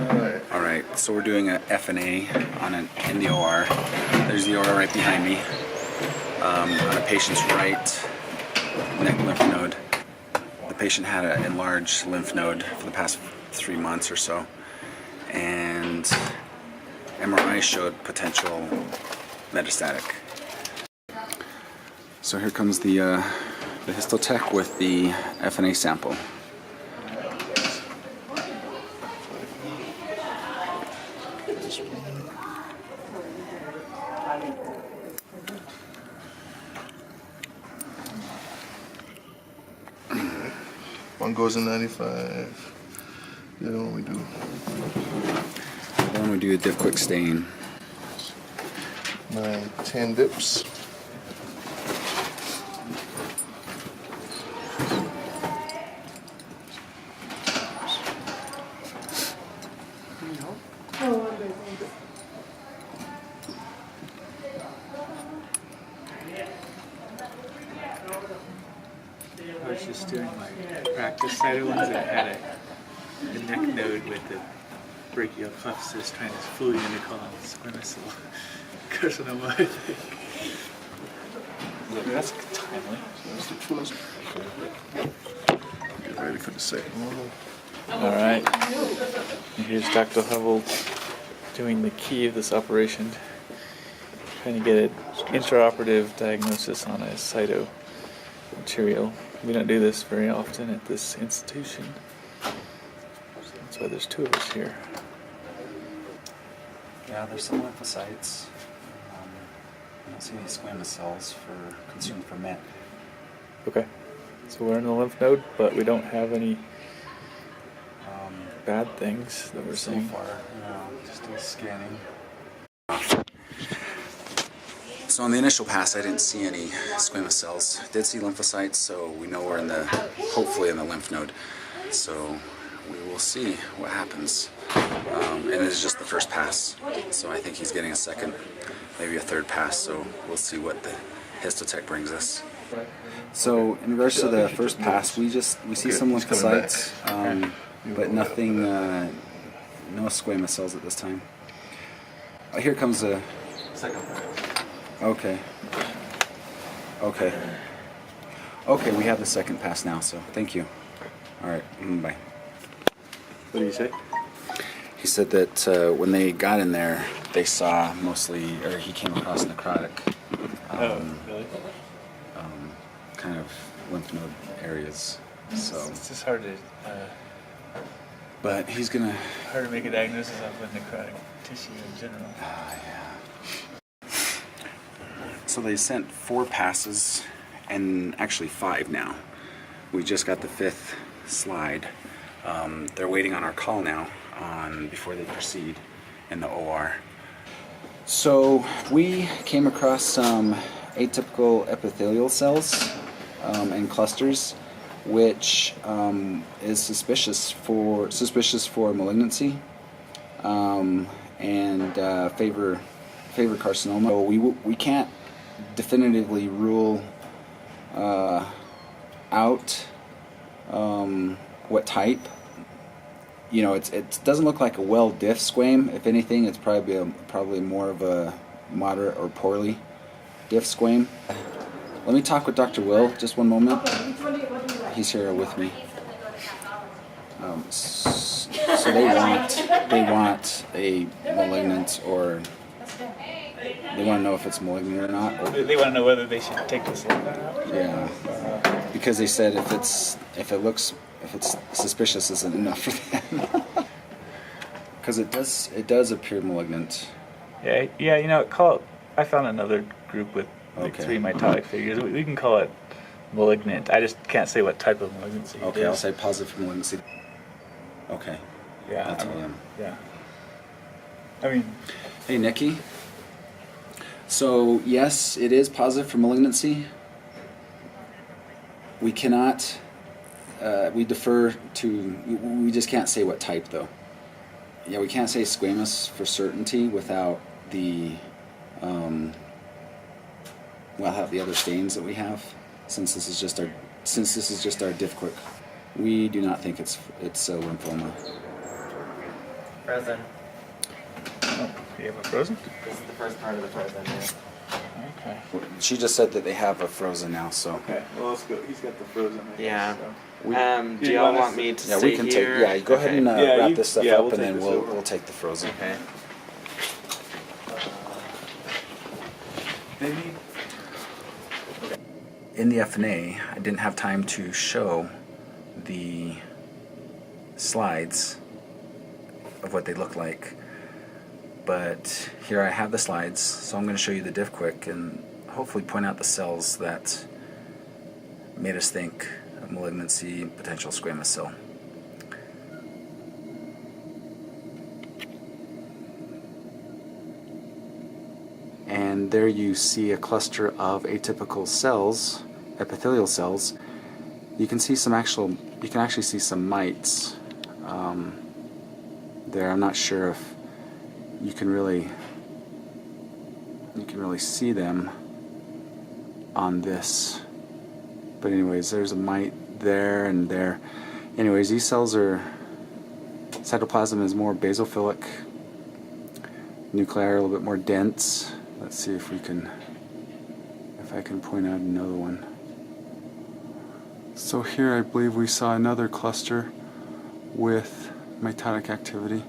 Alright, so we're doing a FNA in the OR. There's the OR right behind me. On a patient's right neck lymph node. The patient had an enlarged lymph node for the past 3 months or so. And MRI showed potential metastatic. So here comes the histotech with the FNA sample. One goes in 95. The other one we do. Then we do a dip quick stain. 10 dips. I was just doing my practice cyto ones that had a neck node with the brachial plexus trying to fool you into calling it squamous cell carcinoma, I think. Yeah, that's timely. That's the first. Get ready for the second one. Alright, here's Dr. Hubble doing the key of this operation, trying to get an intraoperative diagnosis on a cyto material. We don't do this very often at this institution, that's why there's 2 of us here. Yeah, there's some lymphocytes. I don't see any squamous cells for concern for MET. Okay, so we're in the lymph node, but we don't have any bad things that we're seeing. So far, still scanning. So on the initial pass, I didn't see any squamous cells. Did see lymphocytes, so we know we're hopefully in the lymph node. So we will see what happens. And it is just the first pass, so I think he's getting a second, maybe a third pass. So we'll see what the histotech brings us. So in regards to the first pass, we see some lymphocytes, but nothing, no squamous cells at this time. Here comes a second pass. Okay, we have the second pass now, so thank you. Alright, bye. What did you say? He said that when they got in there, they saw mostly, or he came across necrotic, really? kind of lymph node areas. So it's just hard to but he's gonna make a diagnosis of a necrotic tissue in general. Yeah. So they sent 4 passes, and actually 5 now. We just got the 5th slide. They're waiting on our call now before they proceed in the OR. So we came across some atypical epithelial cells and clusters, which is suspicious for malignancy and favor carcinoma. So we can't definitively rule out what type. You know, it doesn't look like a well-diff squame. If anything, it's probably more of a moderate or poorly diff squame. Let me talk with Dr. Will, just one moment. He's here with me. So they want a malignant, or they want to know if it's malignant or not. Or, They want to know whether they should take this lymph node out. yeah, because they said if it's suspicious, isn't enough for them. Because it does appear malignant. Yeah. You know, I found another group with like 3 mitotic figures. We can call it malignant. I just can't say what type of malignancy. Okay, it is. I'll say positive for malignancy. Okay. Yeah. I'll tell him. Yeah. I mean. Hey, Nikki. So yes, it is positive for malignancy. We cannot. We defer to. We just can't say what type, though. Yeah, we can't say squamous for certainty without the. Without the other stains that we have, since this is just our diff quick. We do not think it's a lymphoma. Frozen. Oh, you have a frozen? This is the first part of the frozen. Yeah. Okay. She just said that they have a frozen now, so. Okay, well, let's go. He's got the frozen. I Yeah. guess, so. Do you y'all want us want to- me to Yeah, stay we can here? take. Yeah, go ahead and Yeah, wrap you- this stuff yeah, up, we'll and take then this we'll over. take the frozen. Okay. Maybe. In the FNA, I didn't have time to show the slides of what they look like, but here I have the slides, so I'm going to show you the diff quick and hopefully point out the cells that made us think of malignancy, potential squamous cell. And there you see a cluster of atypical cells, epithelial cells. You can see some you can actually see some mites there. I'm not sure if you can really see them on this, but anyways, there's a mite there and there. Anyways, these cells are, cytoplasm is more basophilic, nuclei are a little bit more dense. Let's see if I can point out another one. So here I believe we saw another cluster with mitotic activity.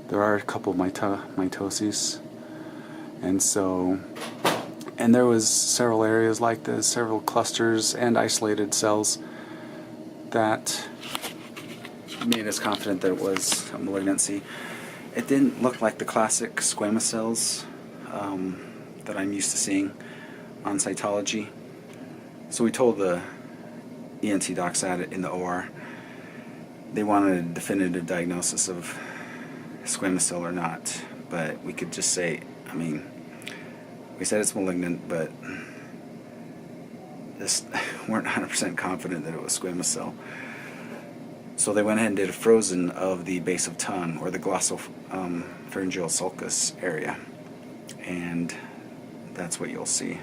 There are a couple of mitoses, and there was several areas like this, several clusters and isolated cells that made us confident that it was a malignancy. It didn't look like the classic squamous cells that I'm used to seeing on cytology. So we told the ENT docs that in the OR. They wanted a definitive diagnosis of squamous cell or not, but we could just say, I mean, we said it's malignant, but just weren't 100% confident that it was squamous cell. So they went ahead and did a frozen of the base of tongue, or the glossopharyngeal sulcus area, and that's what you'll see.